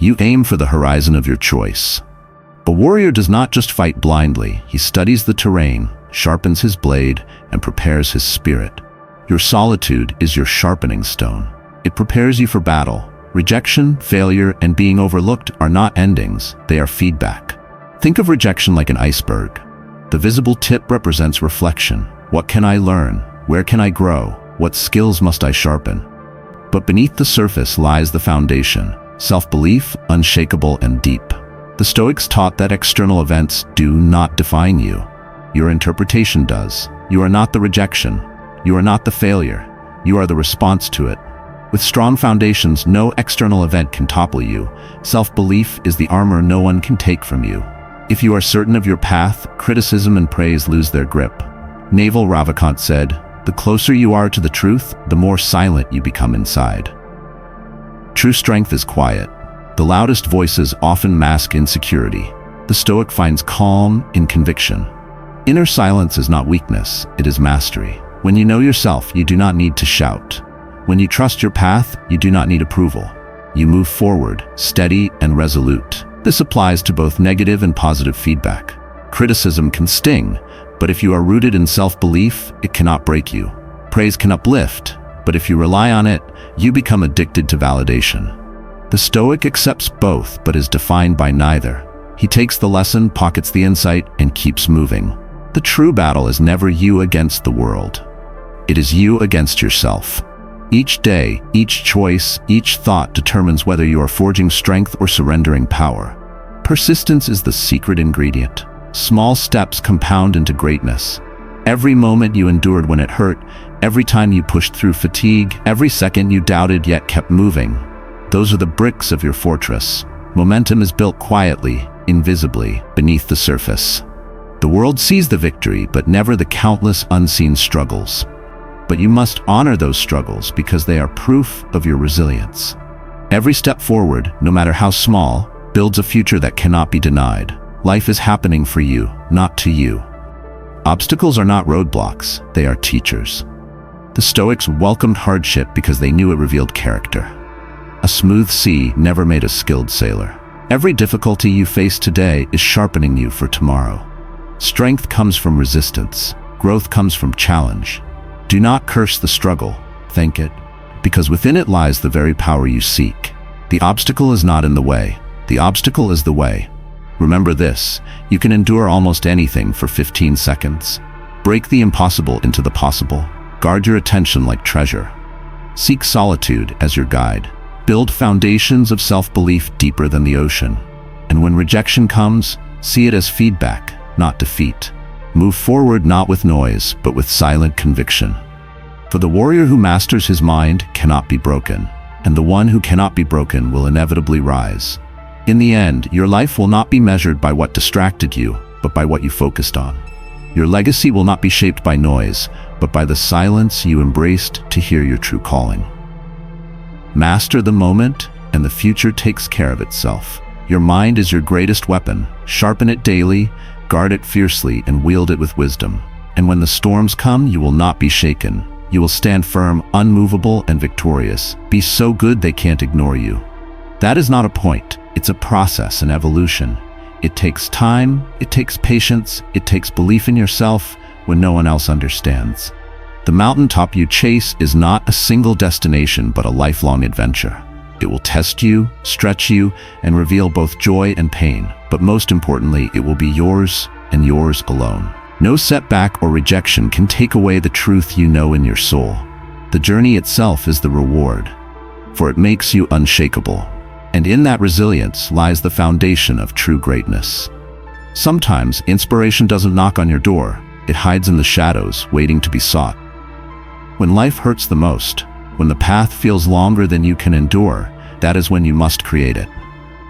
You aim for the horizon of your choice. A warrior does not just fight blindly. He studies the terrain, sharpens his blade, and prepares his spirit. Your solitude is your sharpening stone. It prepares you for battle. Rejection, failure, and being overlooked are not endings, they are feedback. Think of rejection like an iceberg. The visible tip represents reflection. What can I learn? Where can I grow? What skills must I sharpen? But beneath the surface lies the foundation, self-belief, unshakable and deep. The Stoics taught that external events do not define you. Your interpretation does. You are not the rejection. You are not the failure. You are the response to it. With strong foundations, no external event can topple you. Self-belief is the armor no one can take from you. If you are certain of your path, criticism and praise lose their grip. Naval Ravikant said, "The closer you are to the truth, the more silent you become inside." True strength is quiet. The loudest voices often mask insecurity. The Stoic finds calm in conviction. Inner silence is not weakness, it is mastery. When you know yourself, you do not need to shout. When you trust your path, you do not need approval. You move forward, steady and resolute. This applies to both negative and positive feedback. Criticism can sting, but if you are rooted in self-belief, it cannot break you. Praise can uplift, but if you rely on it, you become addicted to validation. The Stoic accepts both, but is defined by neither. He takes the lesson, pockets the insight, and keeps moving. The true battle is never you against the world. It is you against yourself. Each day, each choice, each thought determines whether you are forging strength or surrendering power. Persistence is the secret ingredient. Small steps compound into greatness. Every moment you endured when it hurt, every time you pushed through fatigue, every second you doubted yet kept moving. Those are the bricks of your fortress. Momentum is built quietly, invisibly, beneath the surface. The world sees the victory, but never the countless unseen struggles. But you must honor those struggles because they are proof of your resilience. Every step forward, no matter how small, builds a future that cannot be denied. Life is happening for you, not to you. Obstacles are not roadblocks, they are teachers. The Stoics welcomed hardship because they knew it revealed character. A smooth sea never made a skilled sailor. Every difficulty you face today is sharpening you for tomorrow. Strength comes from resistance. Growth comes from challenge. Do not curse the struggle, thank it, because within it lies the very power you seek. The obstacle is not in the way. The obstacle is the way. Remember this, you can endure almost anything for 15 seconds. Break the impossible into the possible. Guard your attention like treasure. Seek solitude as your guide. Build foundations of self-belief deeper than the ocean. And when rejection comes, see it as feedback, not defeat. Move forward not with noise, but with silent conviction. For the warrior who masters his mind cannot be broken, and the one who cannot be broken will inevitably rise. In the end, your life will not be measured by what distracted you, but by what you focused on. Your legacy will not be shaped by noise, but by the silence you embraced to hear your true calling. Master the moment, and the future takes care of itself. Your mind is your greatest weapon. Sharpen it daily, guard it fiercely, and wield it with wisdom. And when the storms come, you will not be shaken. You will stand firm, unmovable, and victorious. Be so good they can't ignore you. That is not a point. It's a process, an evolution. It takes time, it takes patience, it takes belief in yourself when no one else understands. The mountaintop you chase is not a single destination, but a lifelong adventure. It will test you, stretch you, and reveal both joy and pain. But most importantly, it will be yours and yours alone. No setback or rejection can take away the truth you know in your soul. The journey itself is the reward, for it makes you unshakable. And in that resilience lies the foundation of true greatness. Sometimes inspiration doesn't knock on your door. It hides in the shadows, waiting to be sought. When life hurts the most, when the path feels longer than you can endure, that is when you must create it.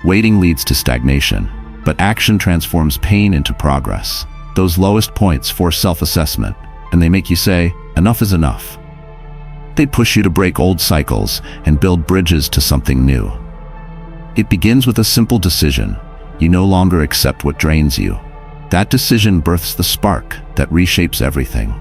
Waiting leads to stagnation, but action transforms pain into progress. Those lowest points force self-assessment, and they make you say, enough is enough. They push you to break old cycles and build bridges to something new. It begins with a simple decision. You no longer accept what drains you. That decision births the spark that reshapes everything.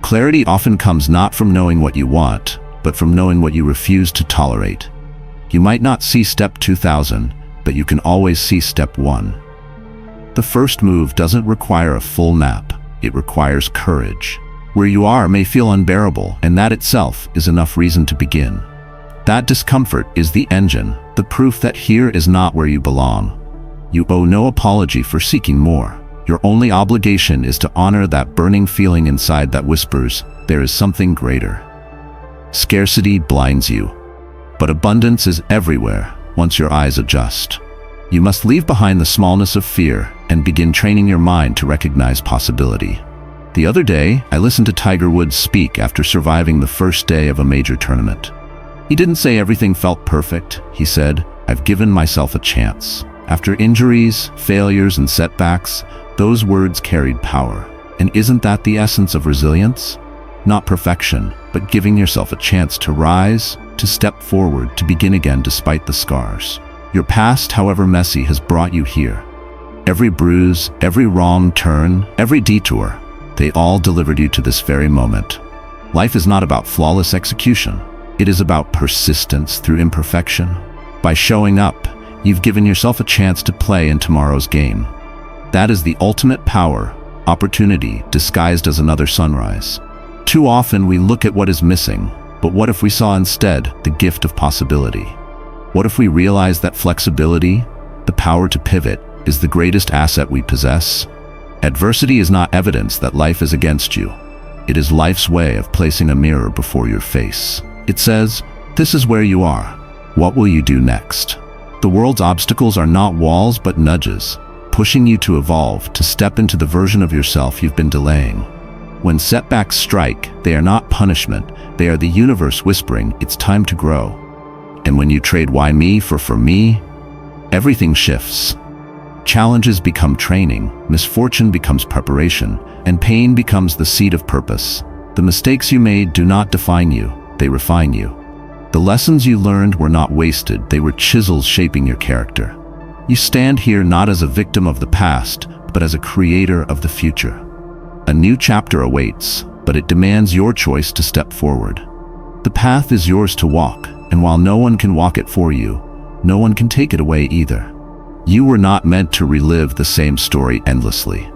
Clarity often comes not from knowing what you want, but from knowing what you refuse to tolerate. You might not see step 2000, but you can always see step one. The first move doesn't require a full nap. It requires courage. Where you are may feel unbearable, and that itself is enough reason to begin. That discomfort is the engine, the proof that here is not where you belong. You owe no apology for seeking more. Your only obligation is to honor that burning feeling inside that whispers, there is something greater. Scarcity blinds you, but abundance is everywhere once your eyes adjust. You must leave behind the smallness of fear and begin training your mind to recognize possibility. The other day, I listened to Tiger Woods speak after surviving the first day of a major tournament. He didn't say everything felt perfect. He said, "I've given myself a chance." After injuries, failures, and setbacks, those words carried power. And isn't that the essence of resilience? Not perfection, but giving yourself a chance to rise, to step forward, to begin again despite the scars. Your past, however messy, has brought you here. Every bruise, every wrong turn, every detour, they all delivered you to this very moment. Life is not about flawless execution. It is about persistence through imperfection. By showing up, you've given yourself a chance to play in tomorrow's game. That is the ultimate power, opportunity disguised as another sunrise. Too often we look at what is missing, but what if we saw instead the gift of possibility? What if we realized that flexibility, the power to pivot, is the greatest asset we possess? Adversity is not evidence that life is against you. It is life's way of placing a mirror before your face. It says, this is where you are. What will you do next? The world's obstacles are not walls but nudges, pushing you to evolve, to step into the version of yourself you've been delaying. When setbacks strike, they are not punishment, they are the universe whispering, it's time to grow. And when you trade why me for me, everything shifts. Challenges become training, misfortune becomes preparation, and pain becomes the seed of purpose. The mistakes you made do not define you, they refine you. The lessons you learned were not wasted, they were chisels shaping your character. You stand here not as a victim of the past, but as a creator of the future. A new chapter awaits, but it demands your choice to step forward. The path is yours to walk, and while no one can walk it for you, no one can take it away either. You were not meant to relive the same story endlessly.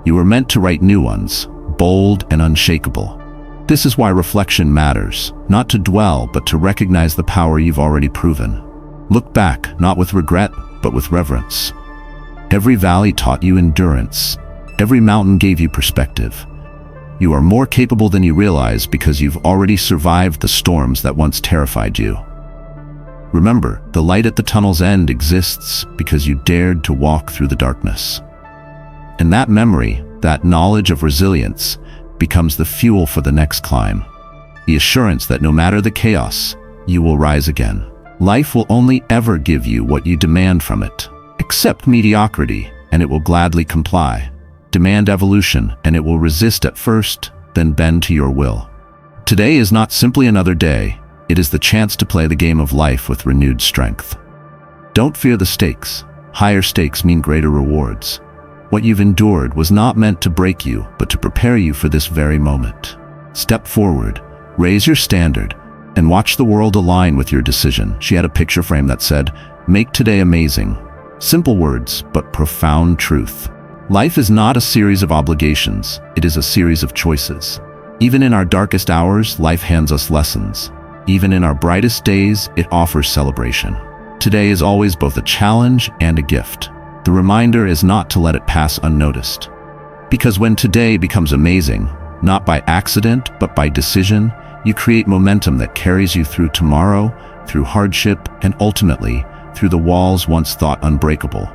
You were meant to write new ones, bold and unshakable. This is why reflection matters, not to dwell, but to recognize the power you've already proven. Look back, not with regret, but with reverence. Every valley taught you endurance. Every mountain gave you perspective. You are more capable than you realize because you've already survived the storms that once terrified you. Remember, the light at the tunnel's end exists because you dared to walk through the darkness. And that memory, that knowledge of resilience, becomes the fuel for the next climb. The assurance that no matter the chaos, you will rise again. Life will only ever give you what you demand from it. Accept mediocrity, and it will gladly comply. Demand evolution, and it will resist at first, then bend to your will. Today is not simply another day. It is the chance to play the game of life with renewed strength. Don't fear the stakes. Higher stakes mean greater rewards. What you've endured was not meant to break you, but to prepare you for this very moment. Step forward, raise your standard, and watch the world align with your decision. She had a picture frame that said, "Make today amazing." Simple words, but profound truth. Life is not a series of obligations, it is a series of choices. Even in our darkest hours, life hands us lessons. Even in our brightest days, it offers celebration. Today is always both a challenge and a gift. The reminder is not to let it pass unnoticed. Because when today becomes amazing, not by accident, but by decision, you create momentum that carries you through tomorrow, through hardship, and ultimately, through the walls once thought unbreakable.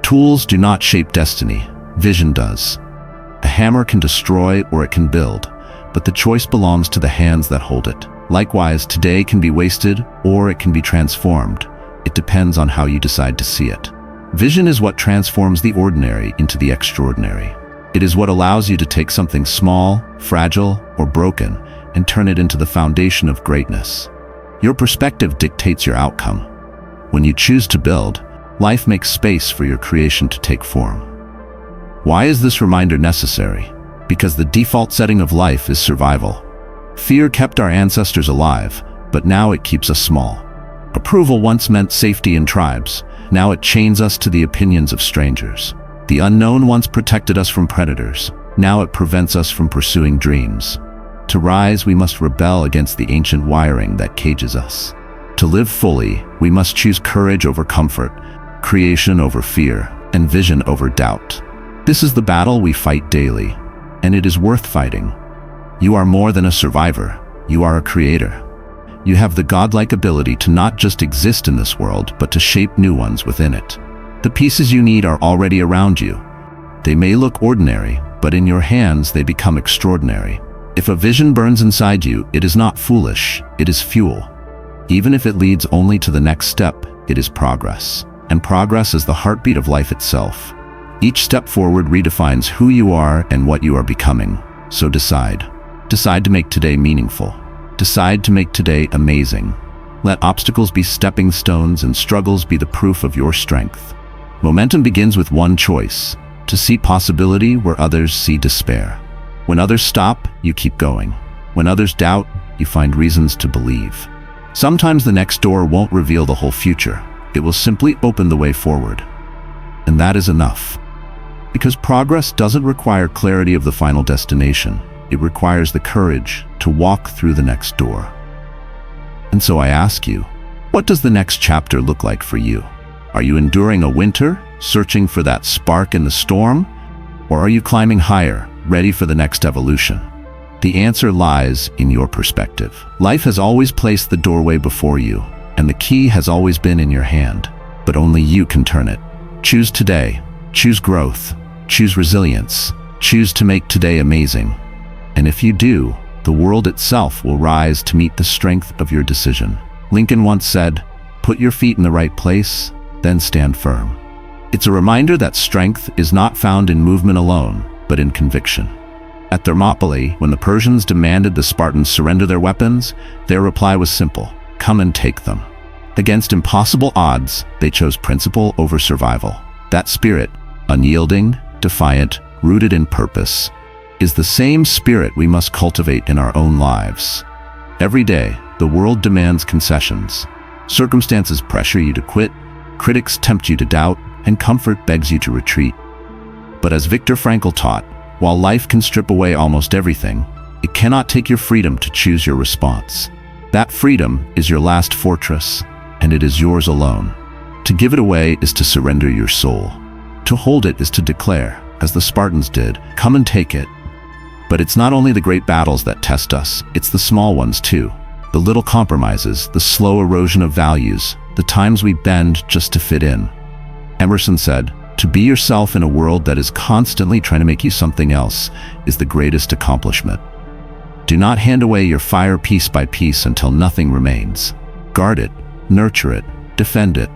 Tools do not shape destiny. Vision does. A hammer can destroy or it can build, but the choice belongs to the hands that hold it. Likewise, today can be wasted or it can be transformed. It depends on how you decide to see it. Vision is what transforms the ordinary into the extraordinary. It is what allows you to take something small, fragile, or broken and turn it into the foundation of greatness. Your perspective dictates your outcome. When you choose to build, life makes space for your creation to take form. Why is this reminder necessary? Because the default setting of life is survival. Fear kept our ancestors alive, but now it keeps us small. Approval once meant safety in tribes, now it chains us to the opinions of strangers. The unknown once protected us from predators. Now it prevents us from pursuing dreams. To rise, we must rebel against the ancient wiring that cages us. To live fully, we must choose courage over comfort, creation over fear, and vision over doubt. This is the battle we fight daily, and it is worth fighting. You are more than a survivor. You are a creator. You have the godlike ability to not just exist in this world, but to shape new ones within it. The pieces you need are already around you. They may look ordinary, but in your hands they become extraordinary. If a vision burns inside you, it is not foolish, it is fuel. Even if it leads only to the next step, it is progress. And progress is the heartbeat of life itself. Each step forward redefines who you are and what you are becoming. So decide. Decide to make today meaningful. Decide to make today amazing. Let obstacles be stepping stones and struggles be the proof of your strength. Momentum begins with one choice: to see possibility where others see despair. When others stop, you keep going. When others doubt, you find reasons to believe. Sometimes the next door won't reveal the whole future. It will simply open the way forward. And that is enough. Because progress doesn't require clarity of the final destination. It requires the courage to walk through the next door. And so I ask you, what does the next chapter look like for you? Are you enduring a winter, searching for that spark in the storm? Or are you climbing higher, ready for the next evolution? The answer lies in your perspective. Life has always placed the doorway before you, and the key has always been in your hand. But only you can turn it. Choose today. Choose growth. Choose resilience. Choose to make today amazing. And if you do, the world itself will rise to meet the strength of your decision. Lincoln once said, "Put your feet in the right place, then stand firm." It's a reminder that strength is not found in movement alone, but in conviction. At Thermopylae, when the Persians demanded the Spartans surrender their weapons, their reply was simple: come and take them. Against impossible odds, they chose principle over survival. That spirit, unyielding, defiant, rooted in purpose, is the same spirit we must cultivate in our own lives. Every day, the world demands concessions. Circumstances pressure you to quit, critics tempt you to doubt, and comfort begs you to retreat. But as Viktor Frankl taught, while life can strip away almost everything, it cannot take your freedom to choose your response. That freedom is your last fortress, and it is yours alone. To give it away is to surrender your soul. To hold it is to declare, as the Spartans did, come and take it. But it's not only the great battles that test us, it's the small ones too. The little compromises, the slow erosion of values, the times we bend just to fit in. Emerson said, "To be yourself in a world that is constantly trying to make you something else is the greatest accomplishment." Do not hand away your fire piece by piece until nothing remains. Guard it, nurture it, defend it.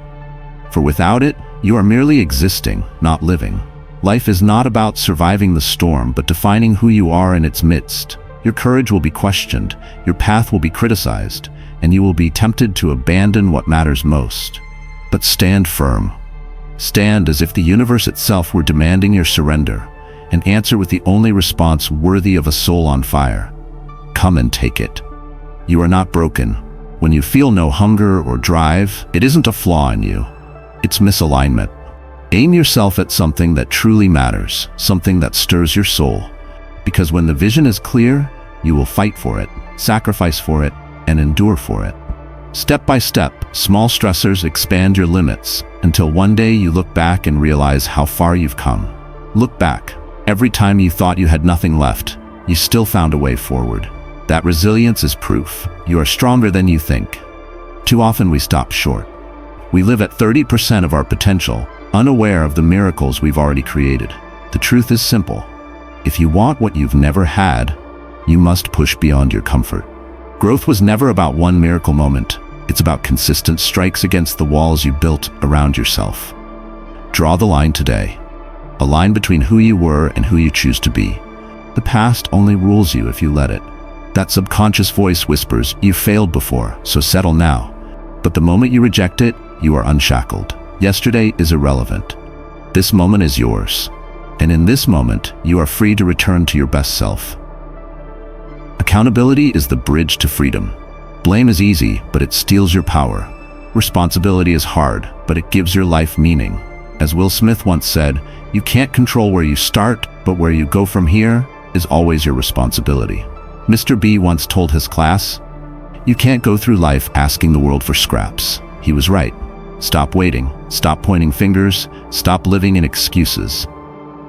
For without it, you are merely existing, not living. Life is not about surviving the storm, but defining who you are in its midst. Your courage will be questioned, your path will be criticized, and you will be tempted to abandon what matters most. But stand firm. Stand as if the universe itself were demanding your surrender, and answer with the only response worthy of a soul on fire: come and take it. You are not broken. When you feel no hunger or drive, it isn't a flaw in you. It's misalignment. Aim yourself at something that truly matters, something that stirs your soul. Because when the vision is clear, you will fight for it, sacrifice for it, and endure for it. Step by step, small stressors expand your limits, until one day you look back and realize how far you've come. Look back. Every time you thought you had nothing left, you still found a way forward. That resilience is proof. You are stronger than you think. Too often we stop short. We live at 30% of our potential, unaware of the miracles we've already created. The truth is simple. If you want what you've never had, you must push beyond your comfort. Growth was never about one miracle moment. It's about consistent strikes against the walls you built around yourself. Draw the line today. A line between who you were and who you choose to be. The past only rules you if you let it. That subconscious voice whispers, "You failed before, so settle now." But the moment you reject it, you are unshackled. Yesterday is irrelevant. This moment is yours. And in this moment, you are free to return to your best self. Accountability is the bridge to freedom. Blame is easy, but it steals your power. Responsibility is hard, but it gives your life meaning. As Will Smith once said, you can't control where you start, but where you go from here is always your responsibility. Mr. B once told his class, you can't go through life asking the world for scraps. He was right. Stop waiting, stop pointing fingers, stop living in excuses.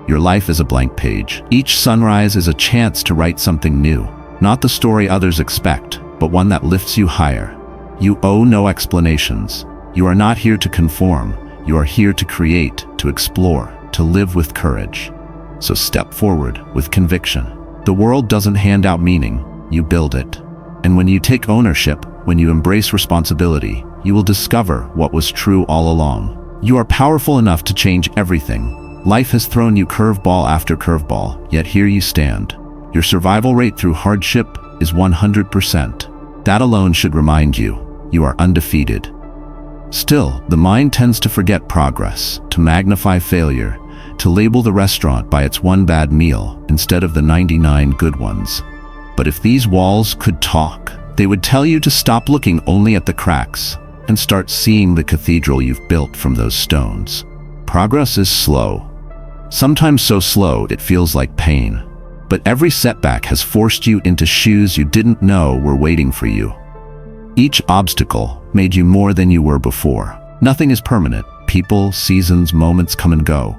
Your life is a blank page. Each sunrise is a chance to write something new. Not the story others expect, but one that lifts you higher. You owe no explanations. You are not here to conform. You are here to create, to explore, to live with courage. So step forward with conviction. The world doesn't hand out meaning, you build it. And when you take ownership, when you embrace responsibility, you will discover what was true all along. You are powerful enough to change everything. Life has thrown you curveball after curveball, yet here you stand. Your survival rate through hardship is 100%. That alone should remind you, you are undefeated. Still, the mind tends to forget progress, to magnify failure, to label the restaurant by its one bad meal instead of the 99 good ones. But if these walls could talk, they would tell you to stop looking only at the cracks and start seeing the cathedral you've built from those stones. Progress is slow. Sometimes so slow it feels like pain. But every setback has forced you into shoes you didn't know were waiting for you. Each obstacle made you more than you were before. Nothing is permanent. People, seasons, moments come and go.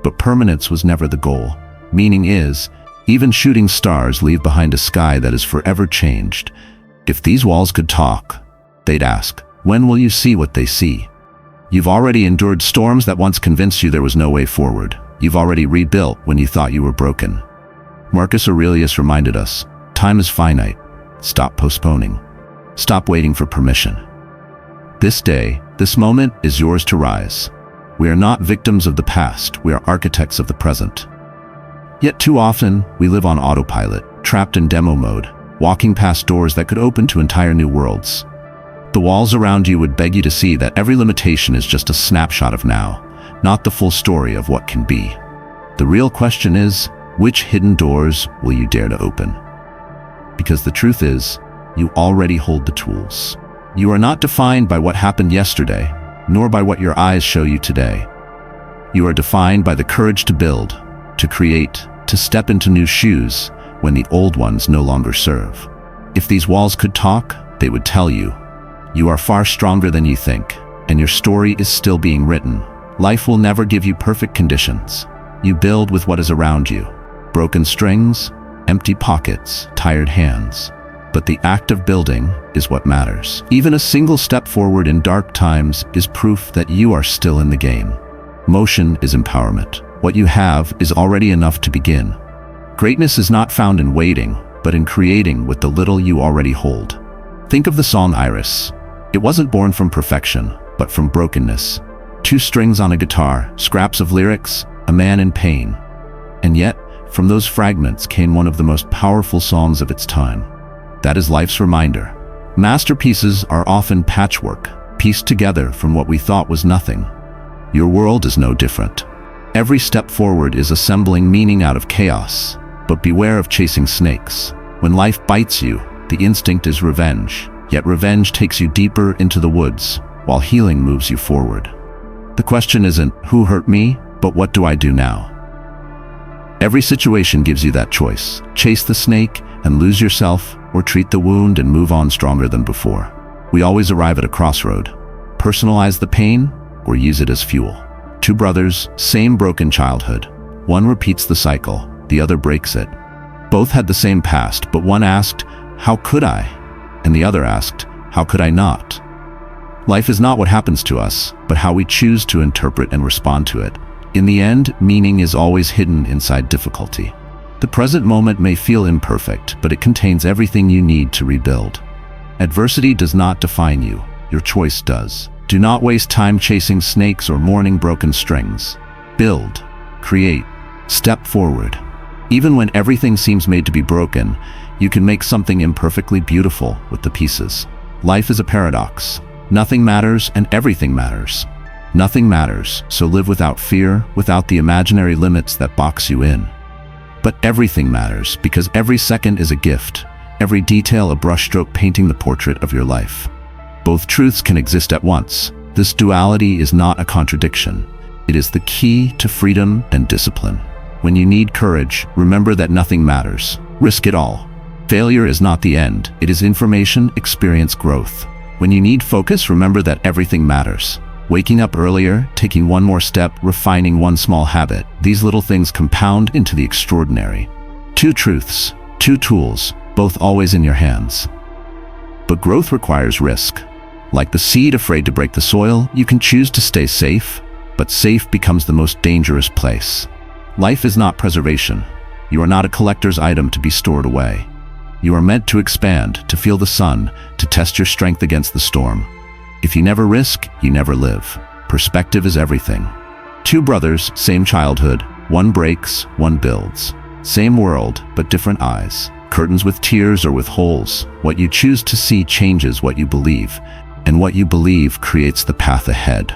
But permanence was never the goal. Meaning is, even shooting stars leave behind a sky that is forever changed. If these walls could talk, they'd ask, when will you see what they see? You've already endured storms that once convinced you there was no way forward. You've already rebuilt when you thought you were broken. Marcus Aurelius reminded us, time is finite. Stop postponing. Stop waiting for permission. This day, this moment is yours to rise. We are not victims of the past, we are architects of the present. Yet too often, we live on autopilot, trapped in demo mode, walking past doors that could open to entire new worlds. The walls around you would beg you to see that every limitation is just a snapshot of now, not the full story of what can be. The real question is, which hidden doors will you dare to open? Because the truth is, you already hold the tools. You are not defined by what happened yesterday, nor by what your eyes show you today. You are defined by the courage to build, to create, to step into new shoes when the old ones no longer serve. If these walls could talk, they would tell you, you are far stronger than you think, and your story is still being written. Life will never give you perfect conditions. You build with what is around you. Broken strings, empty pockets, tired hands. But the act of building is what matters. Even a single step forward in dark times is proof that you are still in the game. Motion is empowerment. What you have is already enough to begin. Greatness is not found in waiting, but in creating with the little you already hold. Think of the song Iris. It wasn't born from perfection, but from brokenness. 2 strings on a guitar, scraps of lyrics, a man in pain. And yet, from those fragments came one of the most powerful songs of its time. That is life's reminder. Masterpieces are often patchwork, pieced together from what we thought was nothing. Your world is no different. Every step forward is assembling meaning out of chaos. But beware of chasing snakes. When life bites you, the instinct is revenge. Yet revenge takes you deeper into the woods, while healing moves you forward. The question isn't, who hurt me, but what do I do now? Every situation gives you that choice. Chase the snake and lose yourself, or treat the wound and move on stronger than before. We always arrive at a crossroad. Personalize the pain, or use it as fuel. 2 brothers, same broken childhood. One repeats the cycle, the other breaks it. Both had the same past, but one asked, how could I? And the other asked, how could I not? Life is not what happens to us, but how we choose to interpret and respond to it. In the end, meaning is always hidden inside difficulty. The present moment may feel imperfect, but it contains everything you need to rebuild. Adversity does not define you, your choice does. Do not waste time chasing snakes or mourning broken strings. Build, create, step forward. Even when everything seems made to be broken, you can make something imperfectly beautiful with the pieces. Life is a paradox. Nothing matters and everything matters. Nothing matters, so live without fear, without the imaginary limits that box you in. But everything matters because every second is a gift, every detail a brushstroke painting the portrait of your life. Both truths can exist at once. This duality is not a contradiction. It is the key to freedom and discipline. When you need courage, remember that nothing matters. Risk it all. Failure is not the end. It is information, experience, growth. When you need focus, remember that everything matters. Waking up earlier, taking one more step, refining one small habit. These little things compound into the extraordinary. Two truths, two tools, both always in your hands. But growth requires risk. Like the seed afraid to break the soil, you can choose to stay safe, but safe becomes the most dangerous place. Life is not preservation. You are not a collector's item to be stored away. You are meant to expand, to feel the sun, to test your strength against the storm. If you never risk, you never live. Perspective is everything. Two brothers, same childhood, one breaks, one builds. Same world, but different eyes. Curtains with tears or with holes. What you choose to see changes what you believe, and what you believe creates the path ahead.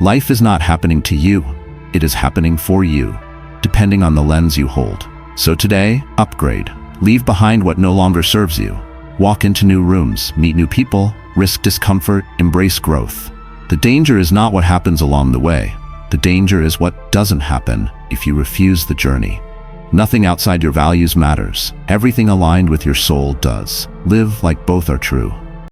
Life is not happening to you. It is happening for you, depending on the lens you hold. So today, upgrade. Leave behind what no longer serves you. Walk into new rooms, meet new people, risk discomfort, embrace growth. The danger is not what happens along the way. The danger is what doesn't happen if you refuse the journey. Nothing outside your values matters. Everything aligned with your soul does. Live like both are true.